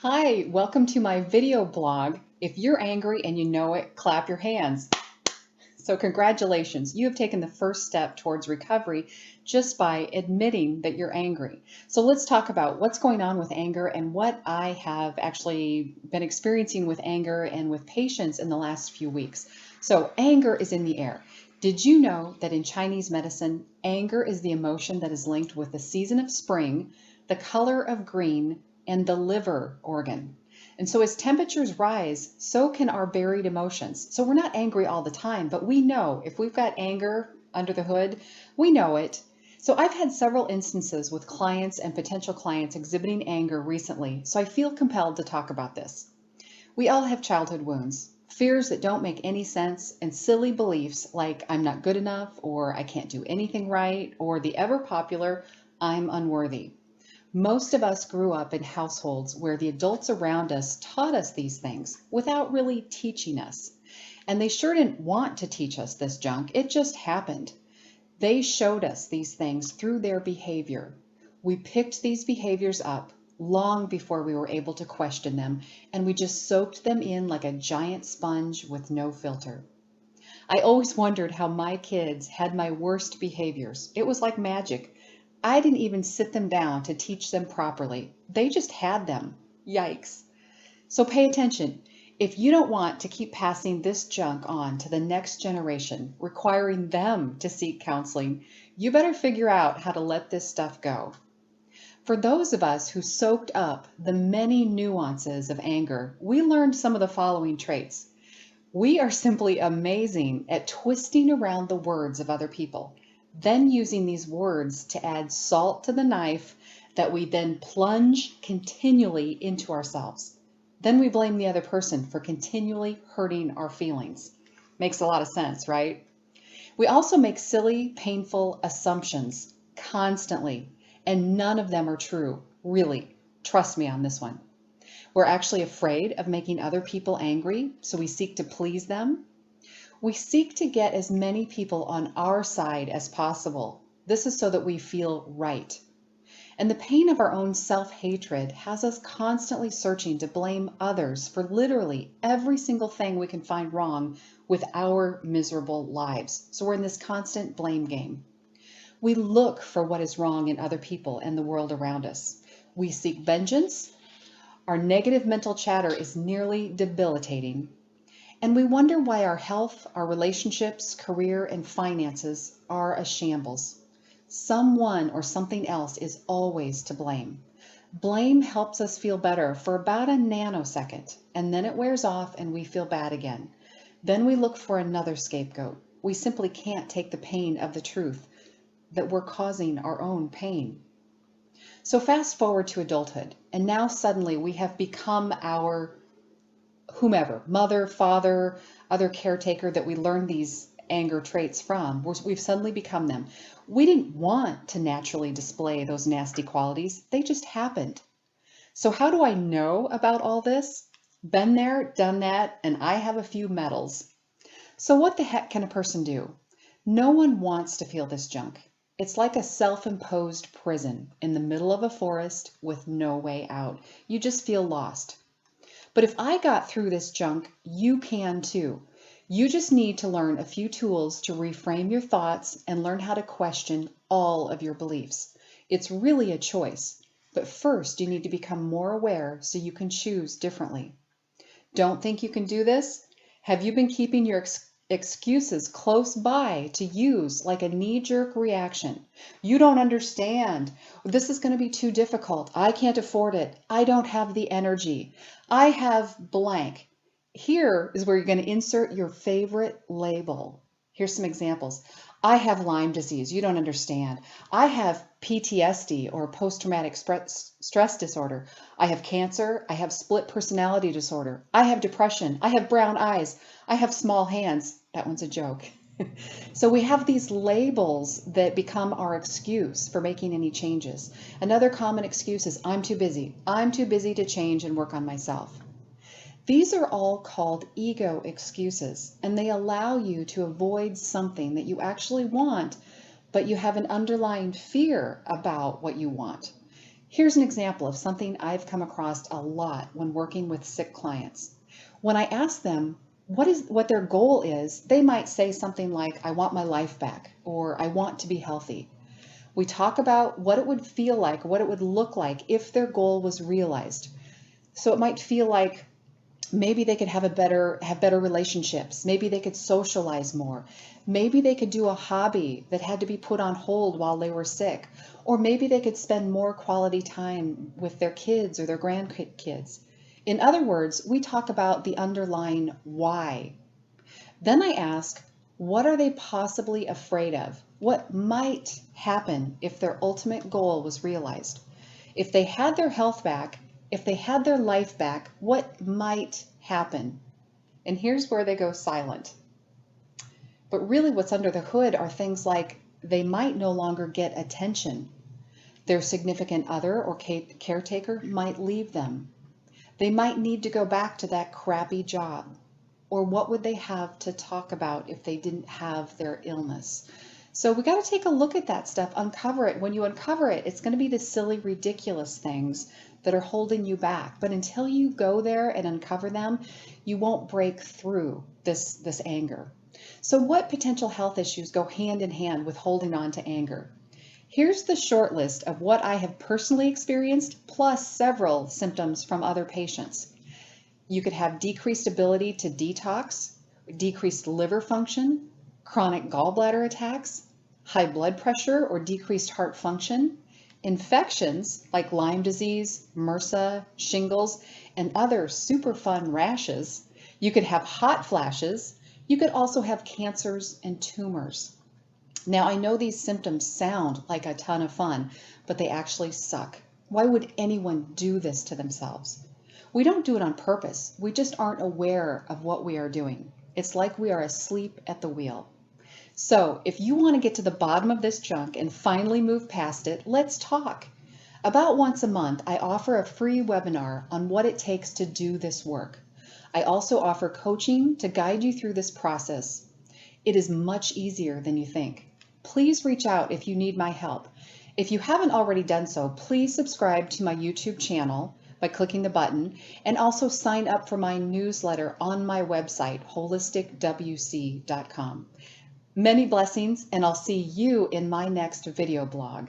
Hi, welcome to my video blog. If you're angry and you know it, clap your hands. So congratulations, you have taken the first step towards recovery just by admitting that you're angry. So let's talk about what's going on with anger and what I have actually been experiencing with anger and with patients in the last few weeks. So anger is in the air. Did you know that in Chinese medicine, anger is the emotion that is linked with the season of spring, the color of green, and the liver organ? And so as temperatures rise, so can our buried emotions. So we're not angry all the time, but we know if we've got anger under the hood, we know it. So I've had several instances with clients and potential clients exhibiting anger recently, so I feel compelled to talk about this. We all have childhood wounds, fears that don't make any sense, and silly beliefs like I'm not good enough, or I can't do anything right, or the ever popular I'm unworthy. Most of us grew up in households where the adults around us taught us these things without really teaching us. And they sure didn't want to teach us this junk, it just happened. They showed us these things through their behavior. We picked these behaviors up long before we were able to question them, and we just soaked them in like a giant sponge with no filter. I always wondered how my kids had my worst behaviors. It was like magic. I didn't even sit them down to teach them properly. They just had them. Yikes. So pay attention. If you don't want to keep passing this junk on to the next generation, requiring them to seek counseling, you better figure out how to let this stuff go. For those of us who soaked up the many nuances of anger, we learned some of the following traits. We are simply amazing at twisting around the words of other people, then using these words to add salt to the knife that we then plunge continually into ourselves. Then we blame the other person for continually hurting our feelings. Makes a lot of sense, right? We also make silly, painful assumptions constantly, and none of them are true, really. Trust me on this one. We're actually afraid of making other people angry, so we seek to please them. We seek to get as many people on our side as possible. This is so that we feel right. And the pain of our own self-hatred has us constantly searching to blame others for literally every single thing we can find wrong with our miserable lives. So we're in this constant blame game. We look for what is wrong in other people and the world around us. We seek vengeance. Our negative mental chatter is nearly debilitating, and we wonder why our health, our relationships, career, and finances are a shambles. Someone or something else is always to blame. Blame helps us feel better for about a nanosecond, and then it wears off and we feel bad again. Then we look for another scapegoat. We simply can't take the pain of the truth that we're causing our own pain. So fast forward to adulthood, and now suddenly we have become our whomever, mother, father, other caretaker that we learned these anger traits from. We've suddenly become them. We didn't want to naturally display those nasty qualities, they just happened. So, how do I know about all this? Been there, done that, and I have a few medals. So, what the heck can a person do? No one wants to feel this junk. It's like a self imposed prison in the middle of a forest with no way out. You just feel lost. But if I got through this junk, you can too. You just need to learn a few tools to reframe your thoughts and learn how to question all of your beliefs. It's really a choice. But first, you need to become more aware so you can choose differently. Don't think you can do this? Have you been keeping your excuses close by to use like a knee-jerk reaction? You don't understand. This is going to be too difficult. I can't afford it. I don't have the energy. I have blank. Here is where you're going to insert your favorite label. Here's some examples. I have Lyme disease. You don't understand. I have PTSD or post-traumatic stress disorder. I have cancer. I have split personality disorder. I have depression. I have brown eyes. I have small hands. That one's a joke. So we have these labels that become our excuse for making any changes. Another common excuse is I'm too busy. I'm too busy to change and work on myself. These are all called ego excuses, and they allow you to avoid something that you actually want, but you have an underlying fear about what you want. Here's an example of something I've come across a lot when working with sick clients. When I ask them what their goal is, they might say something like, I want my life back, or I want to be healthy. We talk about what it would feel like, what it would look like if their goal was realized. So it might feel like maybe they could have better relationships. Maybe they could socialize more. Maybe they could do a hobby that had to be put on hold while they were sick. Or maybe they could spend more quality time with their kids or their grandkids. In other words, we talk about the underlying why. Then I ask, what are they possibly afraid of? What might happen if their ultimate goal was realized? If they had their health back, if they had their life back, what might happen? And here's where they go silent. But really what's under the hood are things like they might no longer get attention. Their significant other or caretaker might leave them. They might need to go back to that crappy job. Or what would they have to talk about if they didn't have their illness? So we got to take a look at that stuff, uncover it. When you uncover it, it's going to be the silly, ridiculous things that are holding you back. But until you go there and uncover them, you won't break through this anger. So what potential health issues go hand in hand with holding on to anger? Here's the short list of what I have personally experienced, plus several symptoms from other patients. You could have decreased ability to detox, decreased liver function, chronic gallbladder attacks, high blood pressure or decreased heart function, infections like Lyme disease, MRSA, shingles, and other super fun rashes. You could have hot flashes. You could also have cancers and tumors. Now, I know these symptoms sound like a ton of fun, but they actually suck. Why would anyone do this to themselves? We don't do it on purpose. We just aren't aware of what we are doing. It's like we are asleep at the wheel. So if you want to get to the bottom of this junk and finally move past it, let's talk. About once a month, I offer a free webinar on what it takes to do this work. I also offer coaching to guide you through this process. It is much easier than you think. Please reach out if you need my help. If you haven't already done so, please subscribe to my YouTube channel by clicking the button, and also sign up for my newsletter on my website, holisticwc.com. Many blessings, and I'll see you in my next video blog.